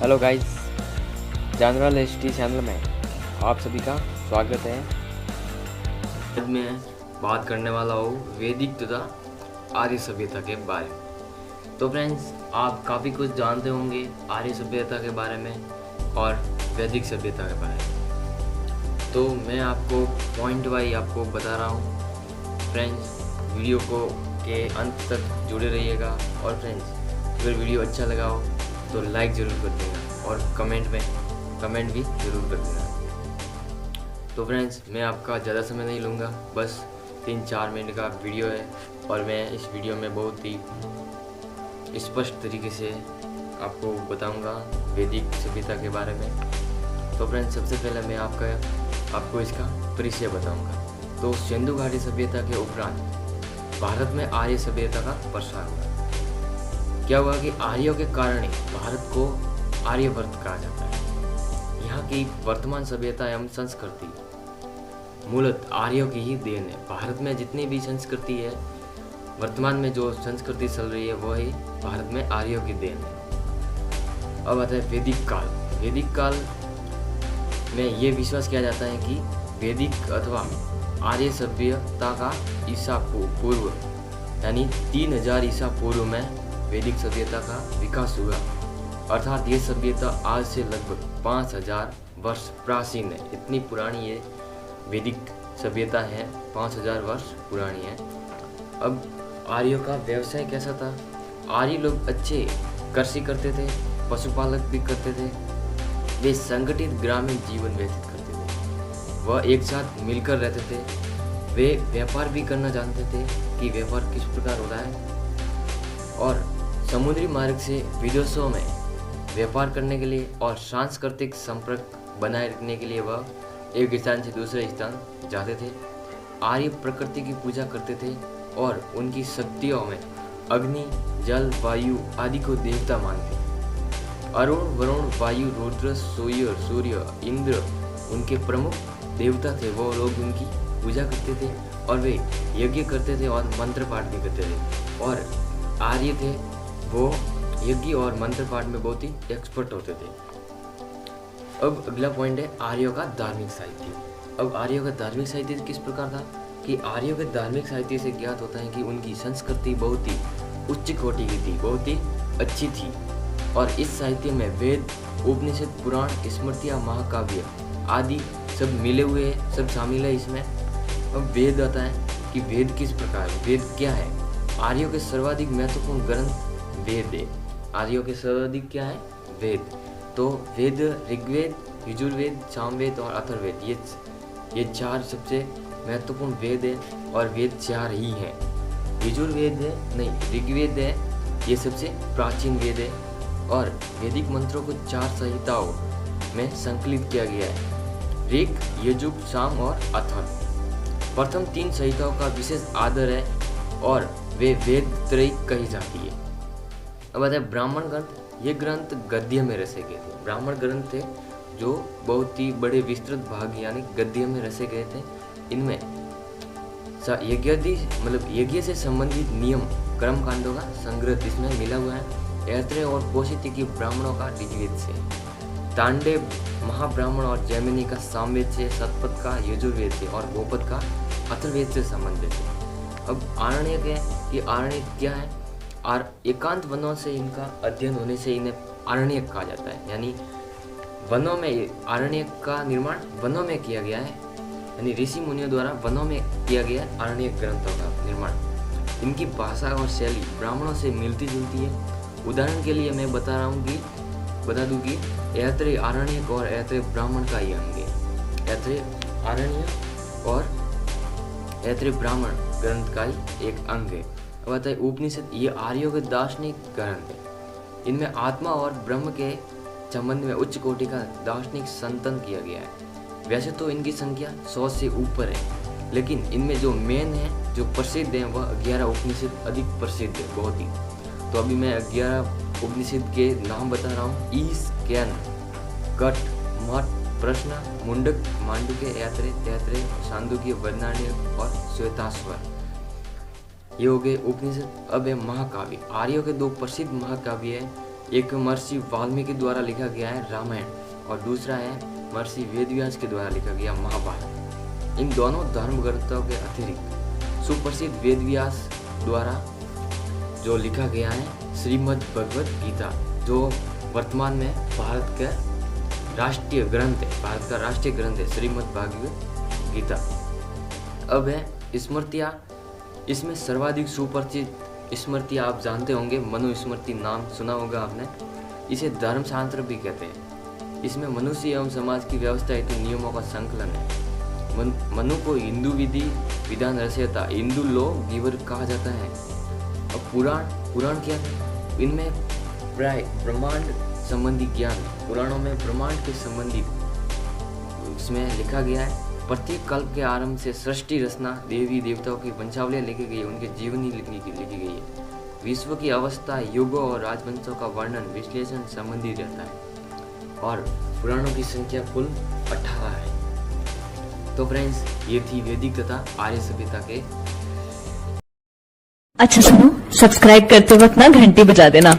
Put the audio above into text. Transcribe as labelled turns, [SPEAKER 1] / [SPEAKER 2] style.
[SPEAKER 1] Hello guys, general history channel में आप सभी का स्वागत है।
[SPEAKER 2] आज मैं बात करने वाला हूँ वैदिक तथा आर्य सभ्यता के बारे में। तो फ्रेंड्स, आप काफ़ी कुछ जानते होंगे आर्य सभ्यता के बारे में और वैदिक सभ्यता के बारे में। तो मैं आपको पॉइंट वाइज आपको बता रहा हूँ। फ्रेंड्स, वीडियो को के अंत तक जुड़े रहिएगा। और फ्रेंड्स, अगर वीडियो अच्छा लगा हो तो लाइक ज़रूर कर देना और कमेंट भी ज़रूर कर देना। तो फ्रेंड्स, मैं आपका ज़्यादा समय नहीं लूँगा, बस 3-4 मिनट का वीडियो है और मैं इस वीडियो में बहुत ही स्पष्ट तरीके से आपको बताऊँगा वैदिक सभ्यता के बारे में। तो फ्रेंड्स, सबसे पहले मैं आपको इसका परिचय बताऊँगा। तो सिंधु घाटी सभ्यता के उपरांत भारत में आर्य सभ्यता का प्रसार हुआ। क्या हुआ कि आर्यों के कारण ही भारत को आर्यवर्त कहा जाता है। यहाँ की वर्तमान सभ्यता एवं संस्कृति मूलतः आर्यों की ही देन है। भारत में जितनी भी संस्कृति है, वर्तमान में जो संस्कृति चल रही है, वही भारत में आर्यों की देन है। अब आता है वैदिक काल। वैदिक काल में ये विश्वास किया जाता है कि वैदिक अथवा आर्य सभ्यता का ईसा पूर्व यानी 3000 ईसा पूर्व में वैदिक सभ्यता का विकास हुआ। अर्थात ये सभ्यता आज से लगभग 5000 वर्ष प्राचीन है। इतनी पुरानी ये वैदिक सभ्यता है, 5000 वर्ष पुरानी है। अब आर्यों का व्यवसाय कैसा था? आर्य लोग अच्छे कृषि करते थे, पशुपालक भी करते थे। वे संगठित ग्रामीण जीवन व्यतीत करते थे। वह एक साथ मिलकर रहते थे। वे व्यापार भी करना जानते थे कि व्यापार किस प्रकार होता है, और समुद्री मार्ग से विदेशों में व्यापार करने के लिए और सांस्कृतिक संपर्क बनाए रखने के लिए वह एक स्थान से दूसरे स्थान जाते थे। आर्य प्रकृति की पूजा करते थे और उनकी शक्तियों में अग्नि, जल, वायु आदि को देवता मानते थे। अरुण, वरुण, वायु, रुद्र, सूर्य, इंद्र उनके प्रमुख देवता थे। वो लोग उनकी पूजा करते थे और वे यज्ञ करते थे और मंत्र पाठ भी करते थे। और आर्य थे, वो यज्ञ और मंत्र पाठ में बहुत ही एक्सपर्ट होते थे। अब अगला पॉइंट है आर्यों का धार्मिक साहित्य। अब आर्यों का धार्मिक साहित्य किस प्रकार था कि आर्यों के धार्मिक साहित्य से ज्ञात होता है कि उनकी संस्कृति बहुत ही उच्च कोटि की थी, बहुत ही अच्छी थी। और इस साहित्य में वेद, उपनिषद, पुराण, स्मृतियाँ, महाकाव्य आदि सब मिले हुए, सब शामिल है इसमें। अब वेद आता है कि वेद किस प्रकार, वेद क्या है? आर्यों के सर्वाधिक महत्वपूर्ण ग्रंथ वेद है। आर्यों के सर्वाधिक क्या है? वेद। तो वेद ऋग्वेद, यजुर्वेद, सामवेद और अथर्ववेद, ये 4 सबसे महत्वपूर्ण वेद है। और वेद 4 ही हैं। यजुर्वेद है नहीं, ऋग्वेद है, ये सबसे प्राचीन वेद है। और वैदिक मंत्रों को 4 संहिताओं में संकलित किया गया है: ऋग, यजुर, साम और अथर्व। प्रथम 3 संहिताओं का विशेष आदर है और वे वेद त्रयी कही जाती है। अब आता है ब्राह्मण ग्रंथ। ये ग्रंथ गद्य में रचे गए थे। ब्राह्मण ग्रंथ थे जो बहुत ही बड़े विस्तृत भाग यानी गद्य में रचे गए थे। इनमें यज्ञ से संबंधित नियम, कर्म कांडों का संग्रह इसमें मिला हुआ है। ऐत्रेय और कौशिक की ब्राह्मणों का ऋग्वेद से, तांडेव महाब्राह्मण और जैमिनी का सामवेद से, शतपथ का यजुर्वेद से और गोपद का अथर्ववेद से संबंधित है। अब आरण्यक है कि आरण्यक क्या है? एकांत वनों से इनका अध्ययन होने से इन्हें आरण्यक कहा जाता है। यानी वनों में आरण्यक का निर्माण वनों में किया गया है, यानी ऋषि मुनियों द्वारा वनों में किया गया आरण्यक ग्रंथों का निर्माण। इनकी भाषा और शैली ब्राह्मणों से मिलती जुलती है। उदाहरण के लिए मैं बता दूं कि ऐत्रेय आरण्यक और ऐत्रेय ब्राह्मण का ही अंग है। ऐत्रेय आरण्य और ऐत्रेय ब्राह्मण ग्रंथ का ही एक अंग है। अब आता है उपनिषद। ये आर्यों के दार्शनिक ग्रंथ है। इनमें आत्मा और ब्रह्म के संबंध में उच्च कोटि का दार्शनिक संतन किया गया है। वैसे तो इनकी संख्या 100 से ऊपर है, लेकिन इनमें जो मेन है, जो प्रसिद्ध है, वह 11 उपनिषद अधिक प्रसिद्ध है, बहुत ही। तो अभी मैं 11 उपनिषद के नाम बता रहा हूँ: ईश, ज्ञान, कट, मठ, प्रश्न, मुंडक, मांडुक्य, ऐत्रेय, तैत्रेय, छांदोग्य, बृहदारण्यक और श्वेताश्वर। ये हो गए उपनिषद। अब है महाकाव्य। आर्यों के 2 प्रसिद्ध महाकाव्य है एक महर्षि वाल्मीकि द्वारा लिखा गया है रामायण और दूसरा है महर्षि वेदव्यास के द्वारा लिखा गया महाभारत। इन दोनों धर्म ग्रंथों के अतिरिक्त सुप्रसिद्ध वेदव्यास द्वारा जो लिखा गया है श्रीमद् भगवत गीता, जो वर्तमान में भारत का राष्ट्रीय ग्रंथ है, भारत का राष्ट्रीय ग्रंथ है श्रीमद् भगवत गीता। अब है स्मृतियाँ। इसमें सर्वाधिक सुपरिचित स्मृतियाँ आप जानते होंगे, मनुस्मृति नाम सुना होगा आपने। इसे धर्मशास्त्र भी कहते हैं। इसमें मनुष्य एवं समाज की व्यवस्था हेतु नियमों का संकलन है। मनु को हिंदू विधि विधान रचयिता, हिंदू लॉ गिवर कहा जाता है। अब पुराण क्या है? इनमें प्राय ब्रह्मांड संबंधी ज्ञान, पुराणों में ब्रह्मांड के संबंधी इसमें लिखा गया है। प्रत्येक कल्प के आरंभ से सृष्टि रचना, देवी देवताओं की वंशावलियाँ लिखी गई है, उनके जीवनी लिखी गई है। विश्व की अवस्था, युगों और राजवंशों का वर्णन विश्लेषण संबंधी रहता है और पुराणों की संख्या कुल 18 है। तो फ्रेंड्स, ये थी वैदिक तथा आर्य सभ्यता के।
[SPEAKER 3] अच्छा सुनो, सब्सक्राइब करते वक्त ना घंटी बजा देना।